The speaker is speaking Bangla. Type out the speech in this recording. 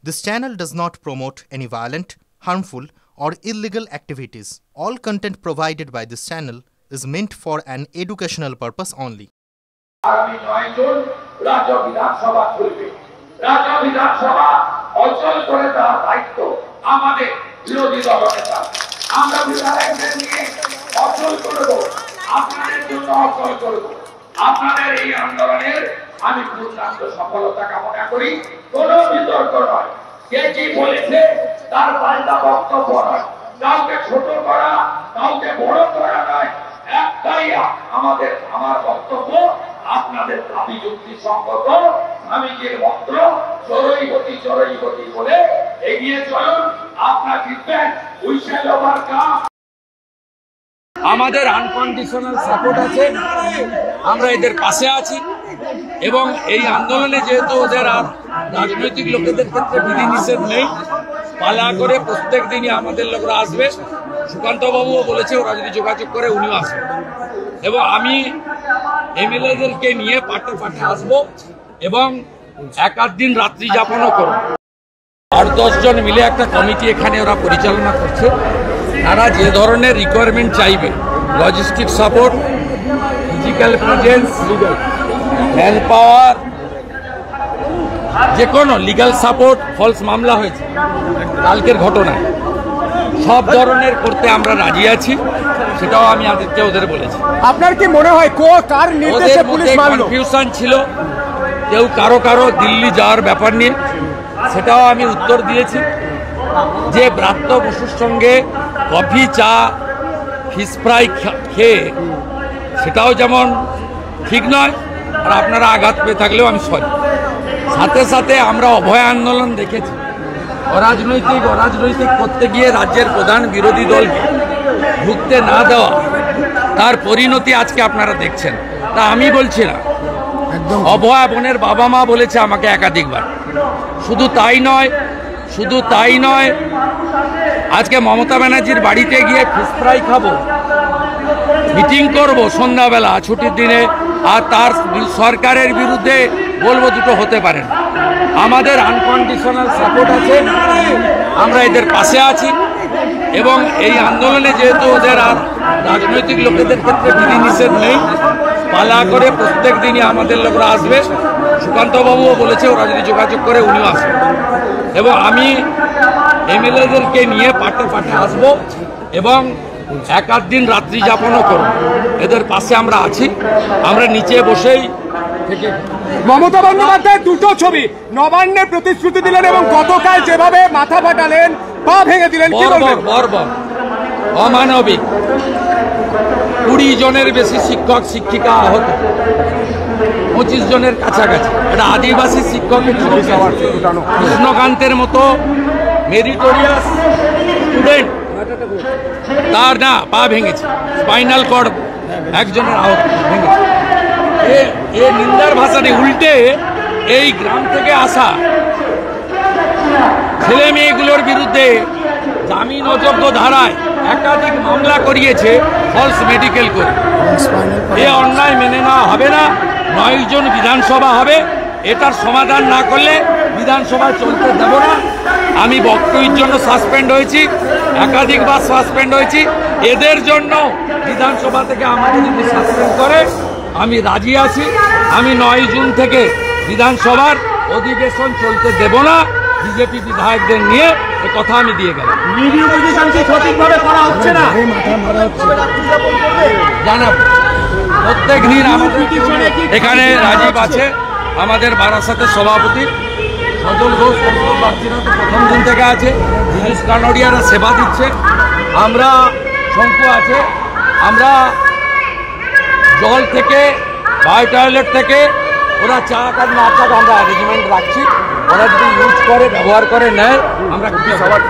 This channel does not promote any violent, harmful, or illegal activities. All content provided by this channel is meant for an educational purpose only. আগামী 9 জুন রাজ্য বিধানসভা চলবে। রাজ্য বিধানসভা অচল করে দেওয়ার দায়িত্ব আমাদের বিরোধী দলনেতা। আমরা বিধায়কদের নিয়ে অচল করব, আপনাদের জন্য অচল করব। আপনাদের এই আন্দোলনের আমি পূর্ণাঙ্গ সফলতা কামনা করি। কোনো বিতর্ক নয়, কে কি বলেছে তার পাল্টা বক্তব্য নয়, কাউকে ছোট করা কাউকে বড় করা নয়। একটাই আমার বক্তব্য, আপনাদের দাবি যুক্তিসঙ্গত, স্বামীজির মন্ত্র চরই গতি বলে এগিয়ে চলুন। আপনারা জিতবেন। We shall overcome. আমাদের আনকন্ডিশনাল সাপোর্ট আছে, আমরা এদের পাশে আছি এবং এই আন্দোলনে যেহেতু ওদের আর রাজনৈতিক লোকেদের ক্ষেত্রে বিধিনিষেধ নেই, পালা করে প্রত্যেক দিনই আমাদের লোকরা আসবে। সুকান্ত বাবুও বলেছে ওরা যদি যোগাযোগ করে উনিও আসবে এবং আমি এমএলএদেরকে নিয়ে পাটে পাটে আসবো এবং এক আধ দিন রাত্রি যাপনও করব। আর 10 জন মিলে একটা কমিটি এখানে ওরা পরিচালনা করছে। তারা যে ধরনের রিকোয়ারমেন্ট চাইবে, logistic support, physical presence, man power, যে কোনো লিগ্যাল সাপোর্ট, ফলস মামলা হয়েছে কালকের ঘটনায়, সব ধরনের করতে আমরা রাজি আছি। সেটাও আমি ওদের বলেছি। আপনার কি মনে হয় কার নির্দেশে পুলিশ মারলো? কনফিউশন ছিল কেউ কারো দিল্লি যাওয়ার ব্যাপার নিয়ে, সেটাও আমি উত্তর দিয়েছি যে ব্রাত্য বসুর সঙ্গে কফি, চা, ফিশ ফ্রাই খেয়ে সেটাও যেমন ঠিক নয়, আর আপনারা আঘাত পেয়ে থাকলেও আমি সরি। সাথে সাথে আমরা অভয় আন্দোলন দেখেছি, অরাজনৈতিক করতে গিয়ে রাজ্যের প্রধান বিরোধী দলকে ঢুকতে না দেওয়া, তার পরিণতি আজকে আপনারা দেখছেন। তা আমি বলছি না, অভয়া বোনের বাবা মা বলেছে আমাকে একাধিকবার। শুধু তাই নয়, আজকে মমতা ব্যানার্জির বাড়িতে গিয়ে ফিশ ফ্রাই খাবো, মিটিং করব সন্ধ্যাবেলা ছুটির দিনে, আর তার সরকারের বিরুদ্ধে বলবো দুটো হতে পারেন। আমাদের আনকন্ডিশনাল সাপোর্ট আছে, আমরা এদের পাশে আছি এবং এই আন্দোলনে যেহেতু ওদের আর রাজনৈতিক লোকেদের ক্ষেত্রে বিধিনিষেধ নেই, পালা করে প্রত্যেক দিনই আমাদের লোকরা আসবে। সুকান্ত বাবুও বলেছে ওরা যদি যোগাযোগ করে উনিও আসবে এবং আমি এমএলএদেরকে নিয়ে পাটে পাটে আসবো এবং এক আধ দিন রাত্রি যাপনও করব। এদের পাশে আমরা আছি, আমরা নিচে বসেই থেকে। মমতা বন্দ্যোপাধ্যায় দুটো ছবি নবান্নের প্রতিশ্রুতি দিলেন এবং গতকাল যেভাবে মাথা ফাটালেন, পা ভেঙে দিলেন, বর্বর, অমানবিক। 20 জনের বেশি শিক্ষক শিক্ষিকা আহত, 25 জনের কাছাকাছি। এটা আদিবাসী শিক্ষকের কৃষ্ণকান্তের মতো মেরিটোরিয়াস স্টুডেন্ট, তার না পা ভেঙেছে, স্পাইনাল কর্ড একজনের আহত ভেঙেছে। এ নিন্দার ভাষা নেই, উল্টে এই গ্রাম থেকে আসা ছেলে মেয়েগুলোর বিরুদ্ধে জামিন অযোগ্য ধারায় একাধিক মামলা করিয়েছে ফলস মেডিকেল করে। এ অন্যায় মেনে নেওয়া হবে না। 9 জন বিধানসভা হবে, এটার সমাধান না করলে বিধানসভায় চলতে দেব না। আমি বক্তব্যের জন্য সাসপেন্ড হয়েছি, একাধিকবার সাসপেন্ড হয়েছি। এদের জন্য বিধানসভা থেকে আমাকে যদি সাসপেন্ড করে আমি রাজি আছি। আমি 9 জুন থেকে বিধানসভার অধিবেশন চলতে দেব না বিজেপি বিধায়কদের নিয়ে, এ কথা আমি দিয়ে গেলাম। সঠিকভাবে করা হচ্ছে না, জানাব প্রত্যেক দিন আমাদের এখানে রাজীব আছে, আমাদের বারাসাতের সভাপতি সজল ঘোষ, বাচ্চিরা তো প্রথম দিন থেকে আছে, জিনিস কানোডিয়ারা সেবা দিচ্ছে, আমরা শঙ্কু আছে, আমরা জল থেকে বায়ো টয়লেট থেকে ওরা চা কাজ না আমরা অ্যারেঞ্জমেন্ট রাখছি। ওরা যদি ইউজ করে ব্যবহার করে নেয়, আমরা সবার